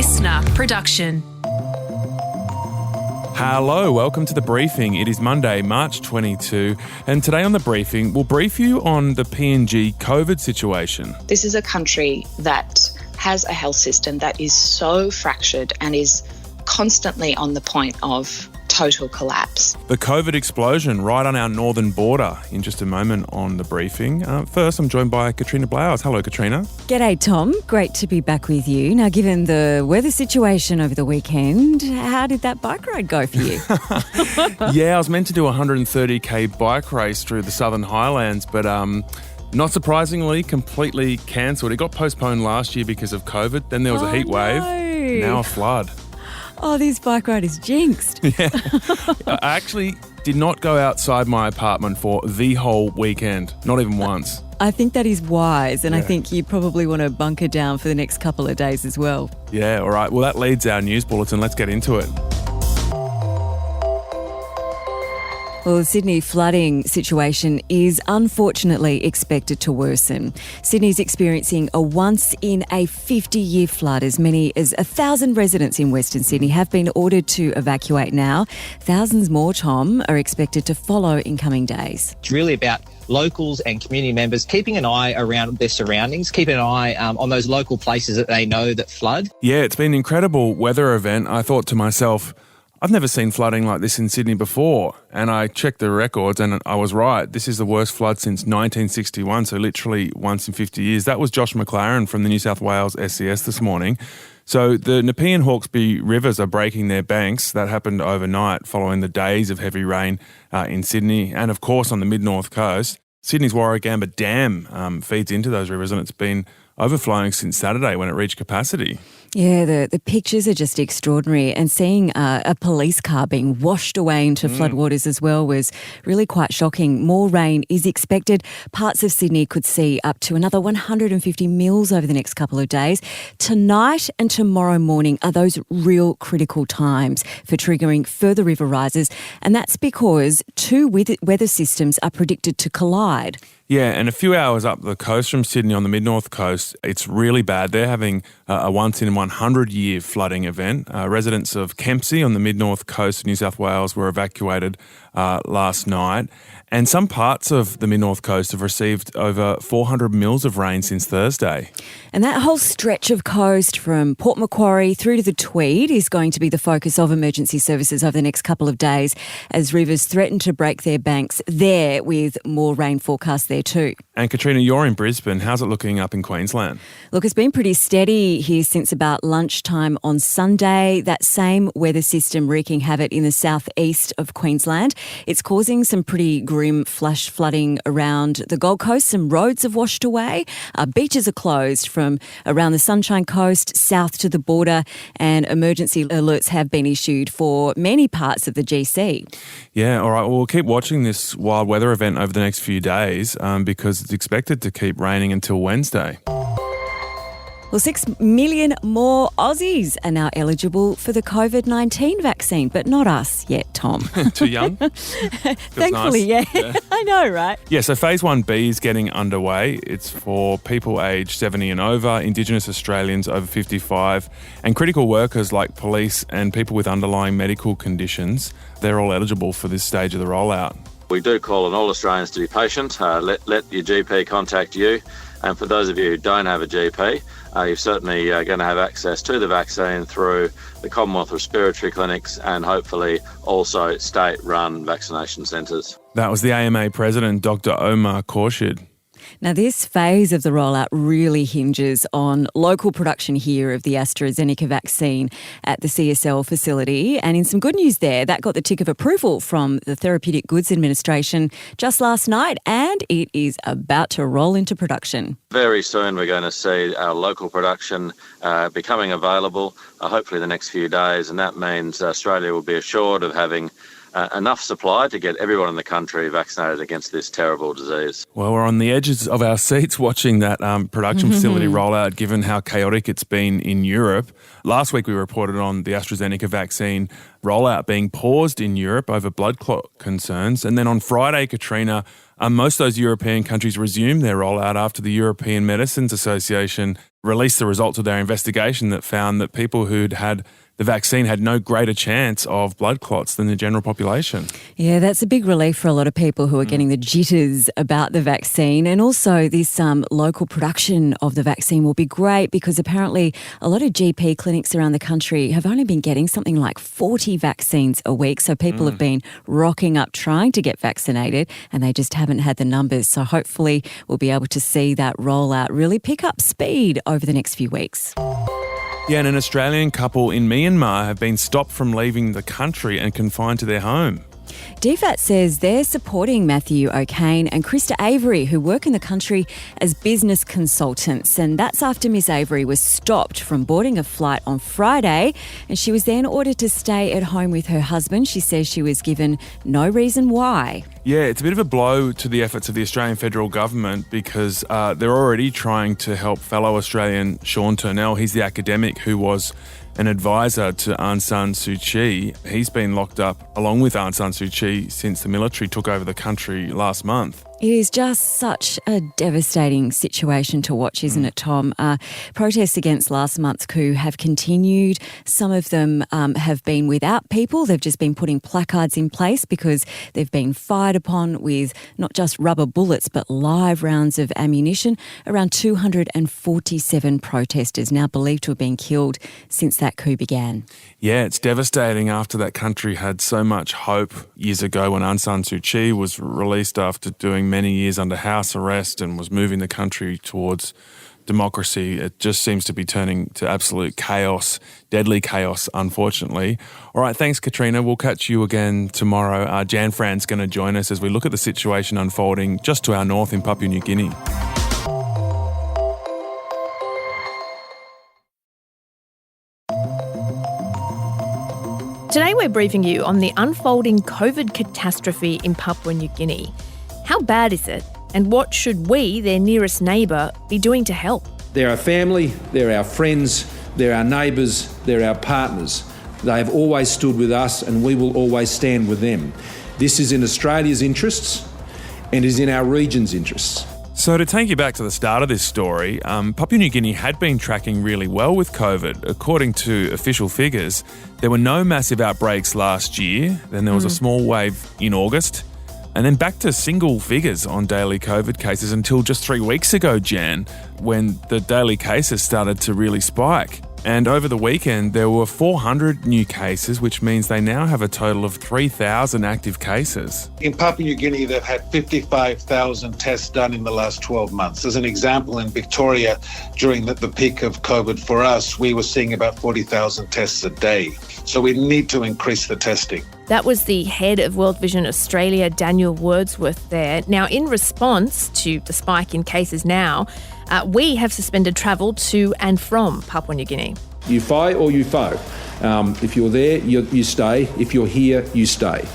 listener production. Hello, welcome to The Briefing. It is Monday, March 22, and today on The Briefing, we'll brief you on the PNG COVID situation. This is a country that has a health system that is so fractured and is constantly on the point of total collapse. The COVID explosion right on our northern border. In just a moment on The Briefing. First, I'm joined by Katrina Blowers. Hello, Katrina. G'day, Tom. Great to be back with you. Now, given the weather situation over the weekend, how did that bike ride go for you? Yeah, I was meant to do a 130k bike race through the Southern Highlands, but not surprisingly, completely cancelled. It got postponed last year because of COVID. Then there was a heat wave. Now a flood. Oh, this bike ride is jinxed. Yeah. I actually did not go outside my apartment for the whole weekend, not even once. I think that is wise, and I think you probably want to bunker down for the next couple of days as well. Yeah, all right. Well, that leads our news bulletin. Let's get into it. Well, the Sydney flooding situation is unfortunately expected to worsen. Sydney's experiencing a once-in-a-50-year flood. As many as 1,000 residents in Western Sydney have been ordered to evacuate now. Thousands more, Tom, are expected to follow in coming days. It's really about locals and community members keeping an eye around their surroundings, keeping an eye on those local places that they know that flood. Yeah, it's been an incredible weather event. I thought to myself, I've never seen flooding like this in Sydney before. And I checked the records and I was right. This is the worst flood since 1961, so literally once in 50 years. That was Josh McLaren from the New South Wales SCS this morning. So the Nepean and Hawkesbury rivers are breaking their banks. That happened overnight following the days of heavy rain in Sydney and, of course, on the mid-north coast. Sydney's Warragamba Dam feeds into those rivers and it's been overflowing since Saturday when it reached capacity. Yeah, the pictures are just extraordinary, and seeing a police car being washed away into floodwaters as well was really quite shocking. More rain is expected. Parts of Sydney could see up to another 150 mils over the next couple of days. Tonight and tomorrow morning are those real critical times for triggering further river rises, and that's because two weather systems are predicted to collide. Yeah, and a few hours up the coast from Sydney on the mid-north coast, it's really bad. They're having a once-in-100-year flooding event. Residents of Kempsey on the mid-north coast of New South Wales were evacuated last night. And some parts of the mid-north coast have received over 400 mils of rain since Thursday. And that whole stretch of coast from Port Macquarie through to the Tweed is going to be the focus of emergency services over the next couple of days as rivers threaten to break their banks there, with more rain forecast there too. And Katrina, you're in Brisbane. How's it looking up in Queensland? Look, it's been pretty steady here since about lunchtime on Sunday. That same weather system wreaking havoc in the southeast of Queensland. It's causing some pretty grim flash flooding around the Gold Coast. Some roads have washed away. Beaches are closed from around the Sunshine Coast south to the border, and emergency alerts have been issued for many parts of the GC. Yeah, all right. Well, we'll keep watching this wild weather event over the next few days because it's expected to keep raining until Wednesday. Well, 6 million more Aussies are now eligible for the COVID-19 vaccine, but not us yet, Tom. Too young? Thankfully, nice. yeah. I know, right? Yeah, so Phase 1B is getting underway. It's for people aged 70 and over, Indigenous Australians over 55, and critical workers like police and people with underlying medical conditions. They're all eligible for this stage of the rollout. We do call on all Australians to be patient. Let your GP contact you. And for those of you who don't have a GP, you're certainly going to have access to the vaccine through the Commonwealth Respiratory Clinics and hopefully also state-run vaccination centres. That was the AMA President, Dr. Omar Khorshid. Now, this phase of the rollout really hinges on local production here of the AstraZeneca vaccine at the CSL facility. And in some good news there, that got the tick of approval from the Therapeutic Goods Administration just last night, and it is about to roll into production. Very soon we're going to see our local production becoming available, hopefully the next few days, and that means Australia will be assured of having enough supply to get everyone in the country vaccinated against this terrible disease. Well, we're on the edges of our seats watching that production facility rollout, given how chaotic it's been in Europe. Last week we reported on the AstraZeneca vaccine rollout being paused in Europe over blood clot concerns. And then on Friday, Katrina, most of those European countries resumed their rollout after the European Medicines Association released the results of their investigation that found that people who'd had the vaccine had no greater chance of blood clots than the general population. Yeah, that's a big relief for a lot of people who are getting the jitters about the vaccine. And also this local production of the vaccine will be great because apparently a lot of GP clinics around the country have only been getting something like 40 vaccines a week. So people have been rocking up trying to get vaccinated and they just haven't had the numbers. So hopefully we'll be able to see that rollout really pick up speed over the next few weeks. Yeah, and an Australian couple in Myanmar have been stopped from leaving the country and confined to their home. DFAT says they're supporting Matthew O'Kane and Krista Avery, who work in the country as business consultants. And that's after Miss Avery was stopped from boarding a flight on Friday. And she was then ordered to stay at home with her husband. She says she was given no reason why. Yeah, it's a bit of a blow to the efforts of the Australian federal government because they're already trying to help fellow Australian Sean Turnell. He's the academic who was an advisor to Aung San Suu Kyi. He's been locked up along with Aung San Suu Kyi since the military took over the country last month. It is just such a devastating situation to watch, isn't it, Tom? Protests against last month's coup have continued. Some of them have been without people. They've just been putting placards in place because they've been fired upon with not just rubber bullets but live rounds of ammunition. Around 247 protesters now believed to have been killed since that coup began. Yeah, it's devastating after that country had so much hope years ago when Aung San Suu Kyi was released after doing many years under house arrest and was moving the country towards democracy. It just seems to be turning to absolute chaos, deadly chaos, unfortunately. All right, thanks, Katrina. We'll catch you again tomorrow. Jan Fran's going to join us as we look at the situation unfolding just to our north in Papua New Guinea. Today we're briefing you on the unfolding COVID catastrophe in Papua New Guinea. How bad is it? And what should we, their nearest neighbour, be doing to help? They're our family, they're our friends, they're our neighbours, they're our partners. They have always stood with us and we will always stand with them. This is in Australia's interests and is in our region's interests. So to take you back to the start of this story, Papua New Guinea had been tracking really well with COVID. According to official figures, there were no massive outbreaks last year. Then there was a small wave in August. And then back to single figures on daily COVID cases until just 3 weeks ago, Jan, when the daily cases started to really spike. And over the weekend, there were 400 new cases, which means they now have a total of 3,000 active cases. In Papua New Guinea, they've had 55,000 tests done in the last 12 months. As an example, in Victoria, during the peak of COVID for us, we were seeing about 40,000 tests a day. So we need to increase the testing. That was the head of World Vision Australia, Daniel Wordsworth there. Now, in response to the spike in cases now, we have suspended travel to and from Papua New Guinea. You fly or you foe. If you're there, you stay. If you're here, you stay.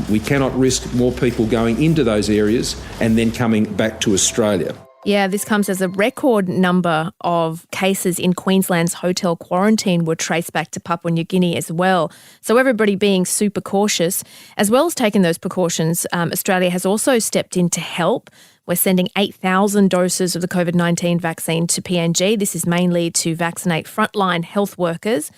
We cannot risk more people going into those areas and then coming back to Australia. Yeah, this comes as a record number of cases in Queensland's hotel quarantine were traced back to Papua New Guinea as well. So everybody being super cautious. As well as taking those precautions, Australia has also stepped in to help. We're sending 8,000 doses of the COVID-19 vaccine to PNG. This is mainly to vaccinate frontline health workers.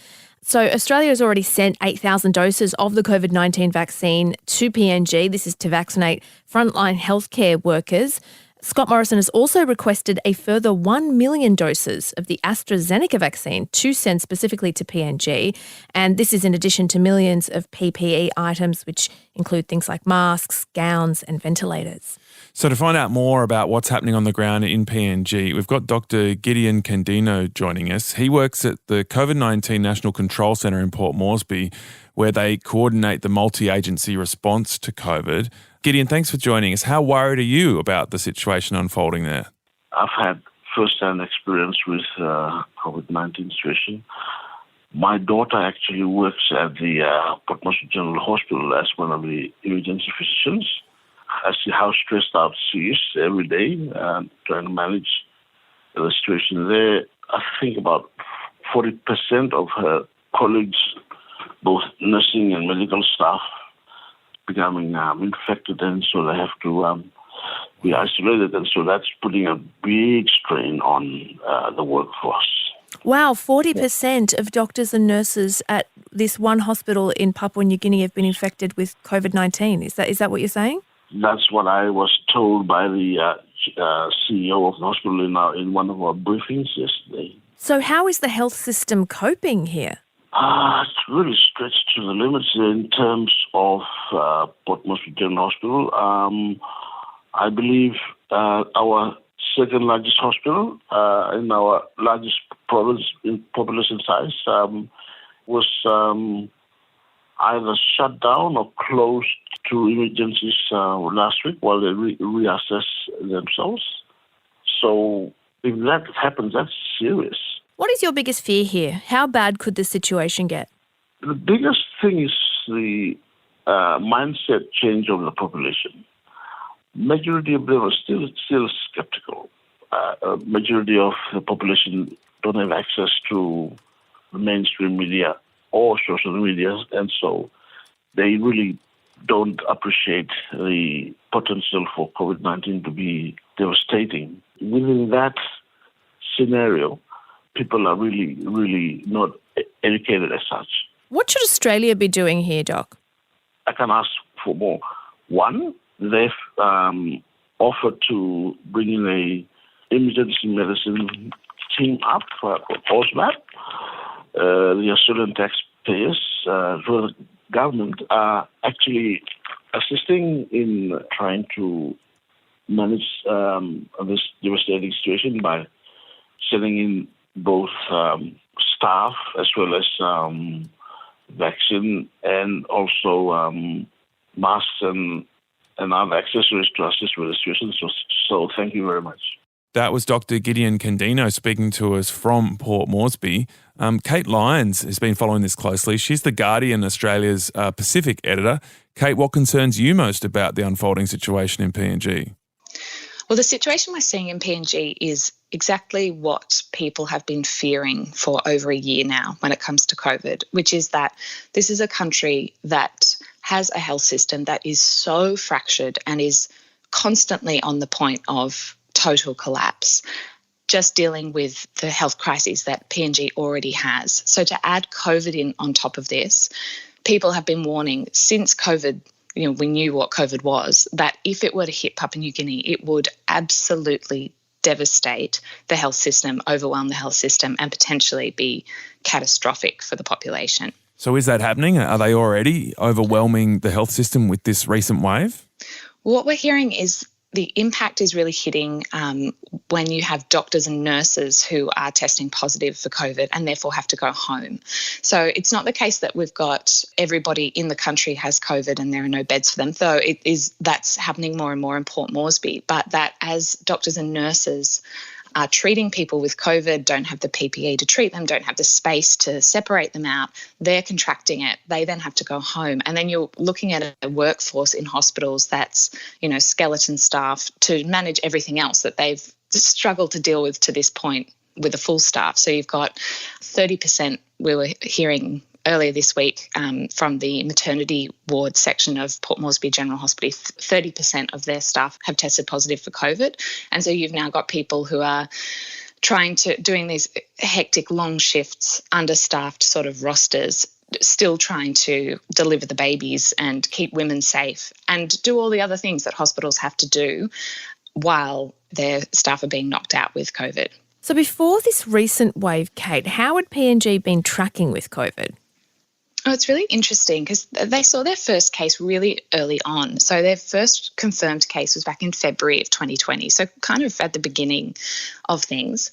So Australia has already sent 8,000 doses of the COVID-19 vaccine to PNG. This is to vaccinate frontline healthcare workers. Scott Morrison has also requested a further 1 million doses of the AstraZeneca vaccine to send specifically to PNG. And this is in addition to millions of PPE items, which include things like masks, gowns and ventilators. So to find out more about what's happening on the ground in PNG, we've got Dr. Gideon Candino joining us. He works at the COVID-19 National Control Centre in Port Moresby, where they coordinate the multi-agency response to COVID. Gideon, thanks for joining us. How worried are you about the situation unfolding there? I've had first-hand experience with COVID-19 situation. My daughter actually works at the Port Moresby General Hospital as one of the emergency physicians. I see how stressed out she is every day, trying to manage the situation there. I think about 40% of her colleagues, both nursing and medical staff, becoming infected, and so they have to We isolated, and so that's putting a big strain on the workforce. Wow, 40% of doctors and nurses at this one hospital in Papua New Guinea have been infected with COVID-19. Is that what you're saying? That's what I was told by the CEO of the hospital in one of our briefings yesterday. So how is the health system coping here? It's really stretched to the limits in terms of Port Moresby General Hospital. I believe our second largest hospital in our largest province in population size was either shut down or closed to emergencies last week while they reassess themselves. So if that happens, that's serious. What is your biggest fear here? How bad could the situation get? The biggest thing is the mindset change of the population. Majority of them are still skeptical. Majority of the population don't have access to the mainstream media or social media, and so they really don't appreciate the potential for COVID-19 to be devastating. Within that scenario, people are really, really not educated as such. What should Australia be doing here, Doc? I can ask for more. One, they've offered to bring in a emergency medicine team up for OSMAP. The Australian taxpayers, the government, are actually assisting in trying to manage this devastating situation by sending in both staff as well as vaccine and also masks and other accessories to assist with the situation. So thank you very much. That was Dr. Gideon Candino speaking to us from Port Moresby. Kate Lyons has been following this closely. She's the Guardian Australia's Pacific editor. Kate, what concerns you most about the unfolding situation in PNG? Well, the situation we're seeing in PNG is exactly what people have been fearing for over a year now when it comes to COVID, which is that this is a country that has a health system that is so fractured and is constantly on the point of total collapse, just dealing with the health crises that PNG already has. So to add COVID in on top of this, people have been warning since COVID, we knew what COVID was, that if it were to hit Papua New Guinea, it would absolutely devastate the health system, overwhelm the health system, and potentially be catastrophic for the population. So is that happening? Are they already overwhelming the health system with this recent wave? What we're hearing is the impact is really hitting when you have doctors and nurses who are testing positive for COVID and therefore have to go home. So it's not the case that we've got everybody in the country has COVID and there are no beds for them, though that's happening more and more in Port Moresby, but that as doctors and nurses are treating people with COVID, don't have the PPE to treat them, don't have the space to separate them out, they're contracting it. They then have to go home. And then you're looking at a workforce in hospitals that's, skeleton staff to manage everything else that they've struggled to deal with to this point with a full staff. So you've got 30%, we were hearing earlier this week from the maternity ward section of Port Moresby General Hospital, 30% of their staff have tested positive for COVID. And so you've now got people who are doing these hectic long shifts, understaffed sort of rosters, still trying to deliver the babies and keep women safe and do all the other things that hospitals have to do while their staff are being knocked out with COVID. So before this recent wave, Kate, how had PNG been tracking with COVID? Oh, it's really interesting because they saw their first case really early on. So their first confirmed case was back in February of 2020, so kind of at the beginning of things.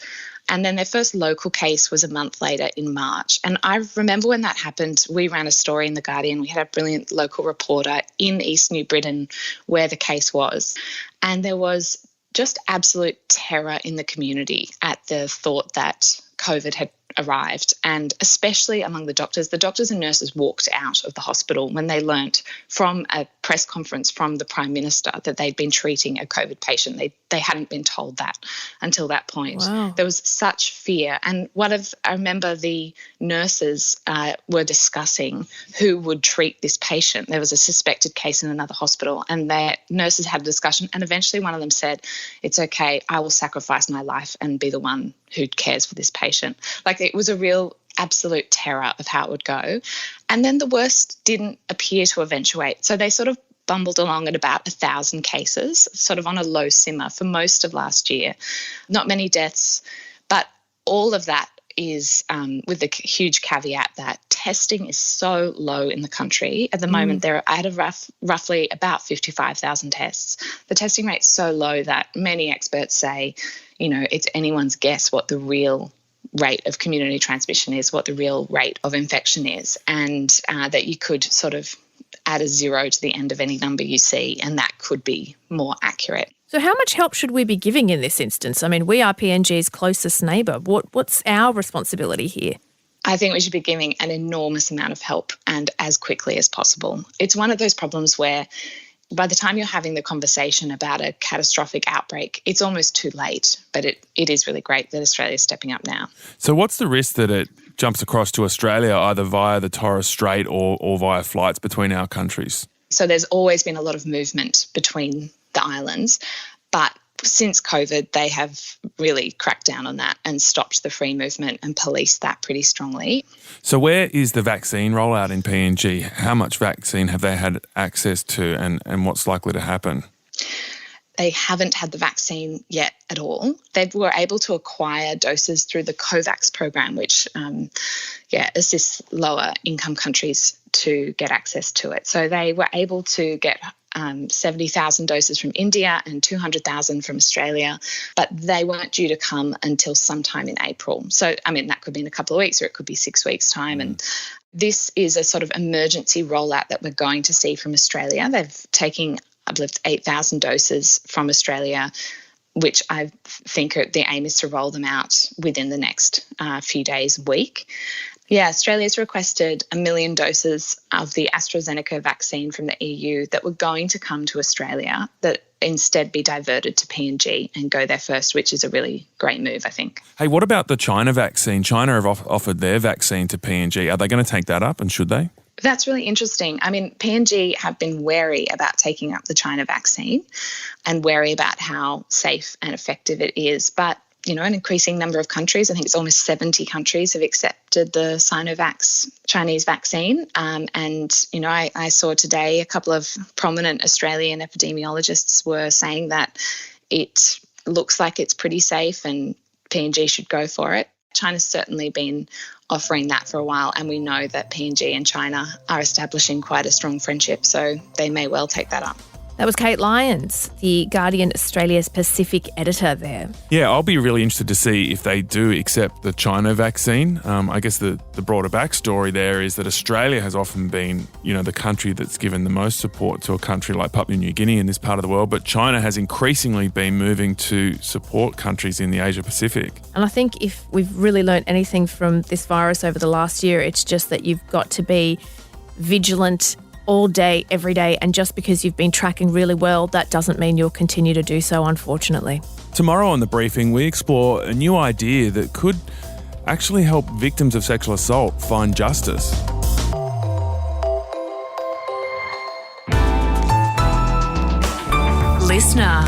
And then their first local case was a month later in March. And I remember when that happened, we ran a story in The Guardian. We had a brilliant local reporter in East New Britain where the case was. And there was just absolute terror in the community at the thought that COVID had arrived, and especially among the doctors and nurses walked out of the hospital when they learnt from a press conference from the Prime Minister that they'd been treating a COVID patient. They hadn't been told that until that point. Wow. There was such fear. And I remember the nurses were discussing who would treat this patient. There was a suspected case in another hospital, and their nurses had a discussion, and eventually one of them said, "It's okay, I will sacrifice my life and be the one who cares for this patient." Like, it was a real absolute terror of how it would go. And then the worst didn't appear to eventuate. So they sort of bumbled along at about 1,000 cases, sort of on a low simmer for most of last year. Not many deaths, but all of that is with the huge caveat that testing is so low in the country. At the moment, they're at roughly about 55,000 tests. The testing rate's so low that many experts say, it's anyone's guess what the real rate of community transmission is, what the real rate of infection is, and that you could sort of add a 0 to the end of any number you see, and that could be more accurate. So how much help should we be giving in this instance? I mean, we are PNG's closest neighbour. What's our responsibility here? I think we should be giving an enormous amount of help, and as quickly as possible. It's one of those problems where by the time you're having the conversation about a catastrophic outbreak, it's almost too late. But it is really great that Australia is stepping up now. So what's the risk that it jumps across to Australia either via the Torres Strait or via flights between our countries? So there's always been a lot of movement between the islands, but since COVID, they have really cracked down on that and stopped the free movement and policed that pretty strongly. So where is the vaccine rollout in PNG? How much vaccine have they had access to, and what's likely to happen? They haven't had the vaccine yet at all. They were able to acquire doses through the COVAX program, which assists lower income countries to get access to it. So they were able to get 70,000 doses from India and 200,000 from Australia, but they weren't due to come until sometime in April. So, I mean, that could be in a couple of weeks or it could be 6 weeks' time. And this is a sort of emergency rollout that we're going to see from Australia. They've taken, I believe, 8,000 doses from Australia, which I think the aim is to roll them out within the next few days, week. Yeah, Australia's requested 1 million doses of the AstraZeneca vaccine from the EU that were going to come to Australia that instead be diverted to PNG and go there first, which is a really great move, I think. Hey, what about the China vaccine? China have offered their vaccine to PNG. Are they going to take that up, and should they? That's really interesting. I mean, PNG have been wary about taking up the China vaccine and wary about how safe and effective it is. But, an increasing number of countries, I think it's almost 70 countries, have accepted the Sinovac Chinese vaccine. I saw today a couple of prominent Australian epidemiologists were saying that it looks like it's pretty safe and PNG should go for it. China's certainly been offering that for a while, and we know that PNG and China are establishing quite a strong friendship, so they may well take that up. That was Kate Lyons, the Guardian Australia's Pacific editor there. Yeah, I'll be really interested to see if they do accept the China vaccine. I guess the broader backstory there is that Australia has often been, the country that's given the most support to a country like Papua New Guinea in this part of the world, but China has increasingly been moving to support countries in the Asia Pacific. And I think if we've really learnt anything from this virus over the last year, it's just that you've got to be vigilant all day, every day, and just because you've been tracking really well, that doesn't mean you'll continue to do so, unfortunately. Tomorrow on The Briefing, we explore a new idea that could actually help victims of sexual assault find justice. Listener.